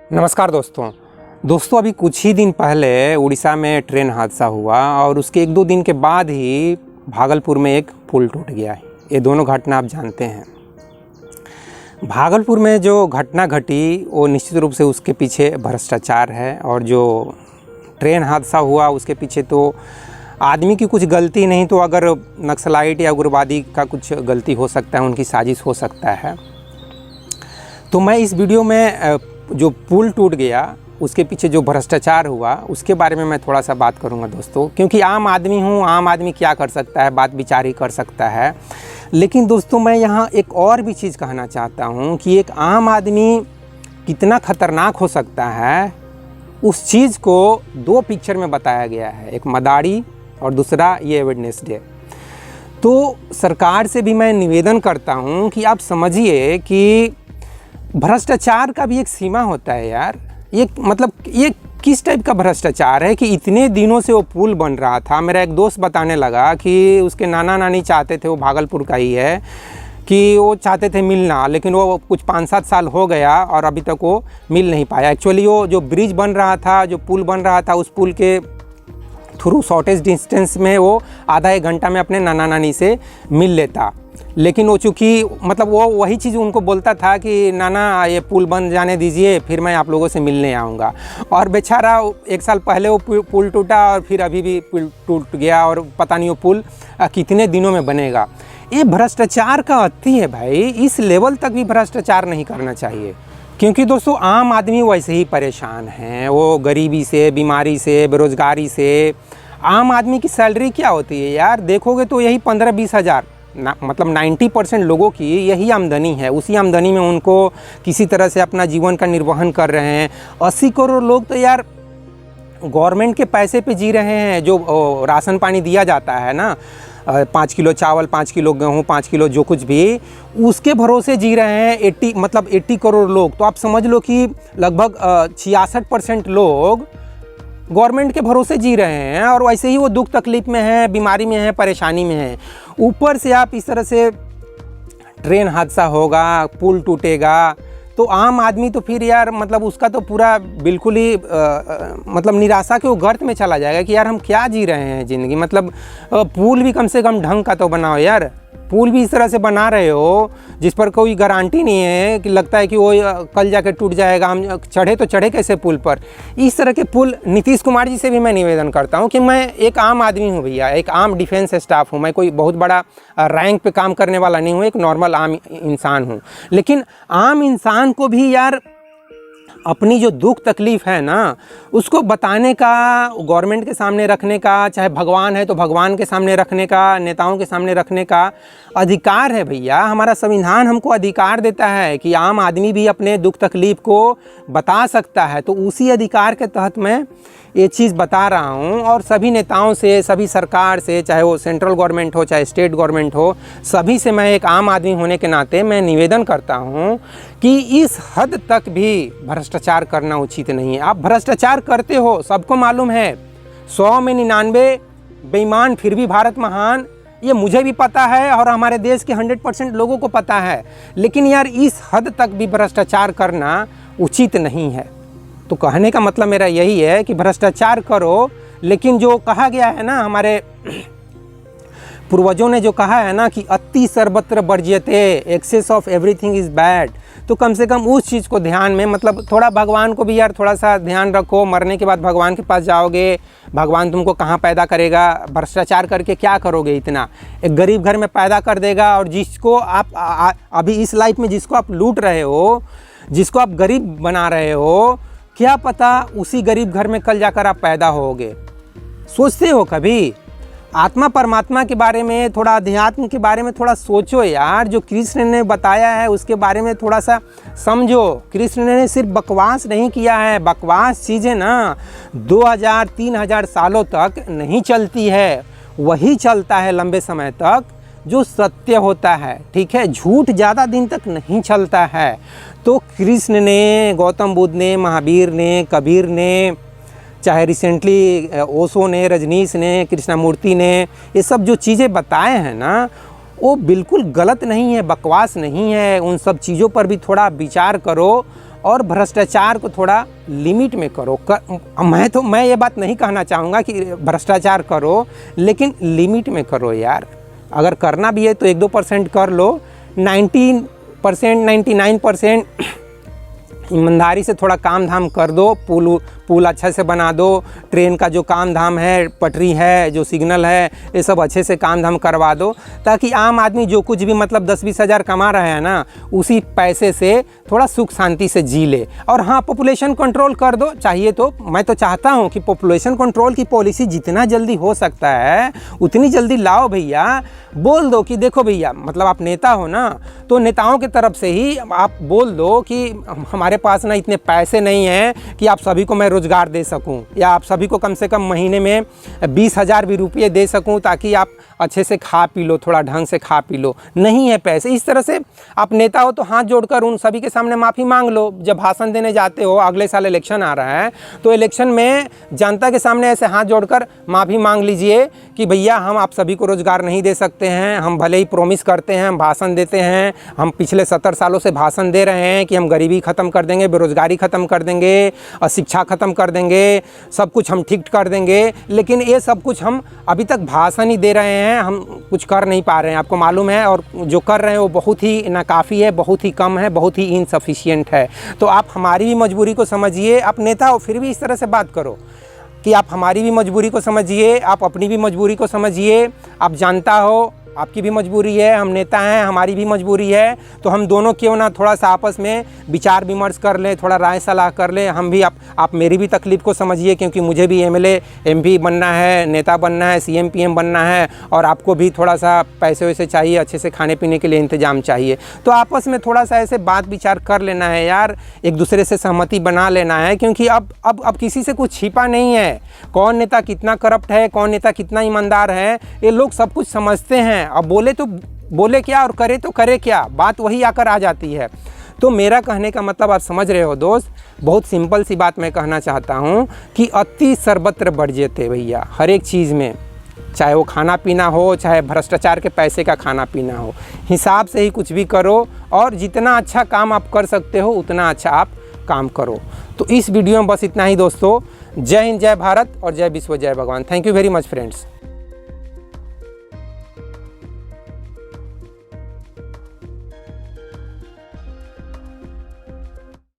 नमस्कार दोस्तों अभी कुछ ही दिन पहले उड़ीसा में ट्रेन हादसा हुआ और उसके 1-2 दिन के बाद ही भागलपुर में एक पुल टूट गया है। ये दोनों घटना आप जानते हैं। भागलपुर में जो घटना घटी वो निश्चित रूप से उसके पीछे भ्रष्टाचार है, और जो ट्रेन हादसा हुआ उसके पीछे तो आदमी की कुछ गलती नहीं तो अगर नक्सलाइट या उग्रवादी का कुछ गलती हो सकता है, उनकी साजिश हो सकता है। तो मैं इस वीडियो में जो पुल टूट गया उसके पीछे जो भ्रष्टाचार हुआ उसके बारे में मैं थोड़ा सा बात करूंगा दोस्तों, क्योंकि आम आदमी हूं, आम आदमी क्या कर सकता है, बात विचार ही कर सकता है। लेकिन दोस्तों मैं यहाँ एक और भी चीज़ कहना चाहता हूँ कि एक आम आदमी कितना खतरनाक हो सकता है, उस चीज़ को 2 पिक्चर में बताया गया है, एक मदारी और दूसरा ये वेडनेसडे। तो सरकार से भी मैं निवेदन करता हूँ कि आप समझिए कि भ्रष्टाचार का भी एक सीमा होता है यार। ये किस टाइप का भ्रष्टाचार है कि इतने दिनों से वो पुल बन रहा था। मेरा एक दोस्त बताने लगा कि उसके नाना नानी चाहते थे, वो भागलपुर का ही है, कि वो चाहते थे मिलना, लेकिन वो कुछ 5-7 साल हो गया और अभी तक वो मिल नहीं पाया। एक्चुअली वो जो ब्रिज बन रहा था, जो पुल बन रहा था, उस पुल के थ्रू शॉर्टेज डिस्टेंस में वो आधा 1 घंटा में अपने नाना नानी से मिल लेता। लेकिन वो चूँकि वो वही चीज़ उनको बोलता था कि नाना ये पुल बन जाने दीजिए, फिर मैं आप लोगों से मिलने आऊँगा। और बेचारा 1 साल पहले वो पुल टूटा और फिर अभी भी पुल टूट गया, और पता नहीं वो पुल कितने दिनों में बनेगा। ये भ्रष्टाचार का अति है भाई। इस लेवल तक भी भ्रष्टाचार नहीं करना चाहिए, क्योंकि दोस्तों आम आदमी वैसे ही परेशान हैं। वो गरीबी से, बीमारी से, बेरोज़गारी से। आम आदमी की सैलरी क्या होती है यार, देखोगे तो यही 15-20 हज़ार, मतलब 90% लोगों की यही आमदनी है। उसी आमदनी में उनको किसी तरह से अपना जीवन का निर्वहन कर रहे हैं। 80 करोड़ लोग तो यार गवर्नमेंट के पैसे पे जी रहे हैं। जो राशन पानी दिया जाता है ना, 5 किलो चावल, 5 किलो गेहूँ, 5 किलो जो कुछ भी, उसके भरोसे जी रहे हैं 80 करोड़ लोग। तो आप समझ लो कि लगभग 66% लोग गवर्नमेंट के भरोसे जी रहे हैं, और वैसे ही वो दुख तकलीफ़ में हैं, बीमारी में हैं, परेशानी में हैं। ऊपर से आप इस तरह से ट्रेन हादसा होगा, पुल टूटेगा, तो आम आदमी तो फिर यार उसका तो पूरा बिल्कुल ही निराशा के वो गर्त में चला जाएगा कि यार हम क्या जी रहे हैं ज़िंदगी। पुल भी कम से कम ढंग का तो बनाओ यार। पुल भी इस तरह से बना रहे हो जिस पर कोई गारंटी नहीं है, कि लगता है कि वो कल जाके टूट जाएगा, हम चढ़े तो चढ़े कैसे पुल पर। इस तरह के पुल नीतीश कुमार जी से भी मैं निवेदन करता हूँ कि मैं एक आम आदमी हूँ भैया, एक आम डिफेंस स्टाफ हूँ। मैं कोई बहुत बड़ा रैंक पे काम करने वाला नहीं हूँ, एक नॉर्मल आम इंसान हूँ। लेकिन आम इंसान को भी यार अपनी जो दुख तकलीफ़ है ना, उसको बताने का, गवर्नमेंट के सामने रखने का, चाहे भगवान है तो भगवान के सामने रखने का, नेताओं के सामने रखने का अधिकार है भैया। हमारा संविधान हमको अधिकार देता है कि आम आदमी भी अपने दुख तकलीफ़ को बता सकता है। तो उसी अधिकार के तहत मैं ये चीज़ बता रहा हूँ, और सभी नेताओं से, सभी सरकार से, चाहे वो सेंट्रल गवर्नमेंट हो चाहे स्टेट गवर्नमेंट हो, सभी से मैं एक आम आदमी होने के नाते मैं निवेदन करता हूँ कि इस हद तक भी भ्रष्टाचार करना उचित नहीं है। आप भ्रष्टाचार करते हो, सबको मालूम है। 100 में 99 बेईमान, फिर भी भारत महान, ये मुझे भी पता है और हमारे देश के 100% लोगों को पता है। लेकिन यार इस हद तक भी भ्रष्टाचार करना उचित नहीं है। तो कहने का मतलब मेरा यही है कि भ्रष्टाचार करो, लेकिन जो कहा गया है ना, हमारे पूर्वजों ने जो कहा है ना कि अति सर्वत्र वर्ज्यते, excess of everything is bad, तो कम से कम उस चीज़ को ध्यान में, थोड़ा भगवान को भी यार थोड़ा सा ध्यान रखो। मरने के बाद भगवान के पास जाओगे, भगवान तुमको कहाँ पैदा करेगा, भ्रष्टाचार करके क्या करोगे इतना। एक गरीब घर में पैदा कर देगा, और जिसको आप अभी इस लाइफ में जिसको आप लूट रहे हो, जिसको आप गरीब बना रहे हो, क्या पता उसी गरीब घर में कल जाकर आप पैदा होगे। सोचते हो कभी आत्मा परमात्मा के बारे में, थोड़ा अध्यात्म के बारे में थोड़ा सोचो यार। जो कृष्ण ने बताया है उसके बारे में थोड़ा सा समझो। कृष्ण ने सिर्फ बकवास नहीं किया है। बकवास चीज़ें ना 2000-3000 सालों तक नहीं चलती है, वही चलता है लंबे समय तक जो सत्य होता है। ठीक है, झूठ ज़्यादा दिन तक नहीं चलता है। तो कृष्ण ने, गौतम बुद्ध ने, महावीर ने, कबीर ने, चाहे रिसेंटली ओशो ने, रजनीश ने, कृष्णमूर्ति ने, ये सब जो चीज़ें बताए हैं ना, वो बिल्कुल गलत नहीं है, बकवास नहीं है। उन सब चीज़ों पर भी थोड़ा विचार करो और भ्रष्टाचार को थोड़ा लिमिट में करो। मैं ये बात नहीं कहना चाहूँगा कि भ्रष्टाचार करो, लेकिन लिमिट में करो यार। अगर करना भी है तो 1-2% कर लो, 90% 99% ईमानदारी से थोड़ा काम धाम कर दो। पुल अच्छा से बना दो, ट्रेन का जो काम धाम है, पटरी है, जो सिग्नल है, ये सब अच्छे से काम धाम करवा दो, ताकि आम आदमी जो कुछ भी मतलब 10-20 हज़ार कमा रहा है ना, उसी पैसे से थोड़ा सुख शांति से जी ले। और हाँ, पॉपुलेशन कंट्रोल कर दो चाहिए तो। मैं तो चाहता हूँ कि पॉपुलेशन कंट्रोल की पॉलिसी जितना जल्दी हो सकता है उतनी जल्दी लाओ भैया। बोल दो कि देखो भैया, मतलब आप नेता हो ना, तो नेताओं की तरफ से ही आप बोल दो कि हमारे पास ना इतने पैसे नहीं हैं कि आप सभी को मैं रोज़गार दे सकूं, या आप सभी को कम से कम महीने में 20,000 भी रुपये दे सकूं, ताकि आप अच्छे से खा पी लो, थोड़ा ढंग से खा पी लो। नहीं है पैसे, इस तरह से आप नेता हो तो हाथ जोड़कर उन सभी के सामने माफ़ी मांग लो। जब भाषण देने जाते हो, अगले साल इलेक्शन आ रहा है, तो इलेक्शन में जनता के सामने ऐसे हाथ जोड़कर माफ़ी मांग लीजिए कि भैया हम आप सभी को रोज़गार नहीं दे सकते हैं। हम भले ही प्रॉमिस करते हैं, हम भाषण देते हैं, हम पिछले 70 सालों से भाषण दे रहे हैं कि हम गरीबी ख़त्म कर देंगे, बेरोज़गारी ख़त्म कर देंगे, शिक्षा ख़त्म कर देंगे, सब कुछ हम ठीक कर देंगे, लेकिन ये सब कुछ हम अभी तक भाषण ही दे रहे हैं, हम कुछ कर नहीं पा रहे हैं, आपको मालूम है। और जो कर रहे हैं वो बहुत ही नाकाफ़ी है, बहुत ही कम है, बहुत ही इनसफिशिएंट है। तो आप हमारी भी मजबूरी को समझिए। आप नेता हो फिर भी इस तरह से बात करो कि आप हमारी भी मजबूरी को समझिए, आप अपनी भी मजबूरी को समझिए। आप जानता हो आपकी भी मजबूरी है, हम नेता हैं, हमारी भी मजबूरी है, तो हम दोनों क्यों ना थोड़ा सा आपस में विचार विमर्श कर लें, थोड़ा राय सलाह कर लें। हम भी आप मेरी भी तकलीफ़ को समझिए, क्योंकि मुझे भी एमएलए एमपी बनना है, नेता बनना है, सीएम पीएम बनना है, और आपको भी थोड़ा सा पैसे वैसे चाहिए, अच्छे से खाने पीने के लिए इंतजाम चाहिए। तो आपस में थोड़ा सा ऐसे बात विचार कर लेना है यार, एक दूसरे से सहमति बना लेना है, क्योंकि अब किसी से कुछ छिपा नहीं है। कौन नेता कितना करप्ट है, कौन नेता कितना ईमानदार है, ये लोग सब कुछ समझते हैं। अब बोले तो बोले क्या और करे तो करे क्या, बात वही आकर आ जाती है। तो मेरा कहने का मतलब आप समझ रहे हो दोस्त। बहुत सिंपल सी बात मैं कहना चाहता हूँ कि अति सर्वत्र वर्ज्यते भैया, हर एक चीज़ में, चाहे वो खाना पीना हो, चाहे भ्रष्टाचार के पैसे का खाना पीना हो, हिसाब से ही कुछ भी करो, और जितना अच्छा काम आप कर सकते हो उतना अच्छा आप काम करो। तो इस वीडियो में बस इतना ही दोस्तों। जय हिंद, जय भारत और जय विश्व, जय भगवान। Thank you very much friends.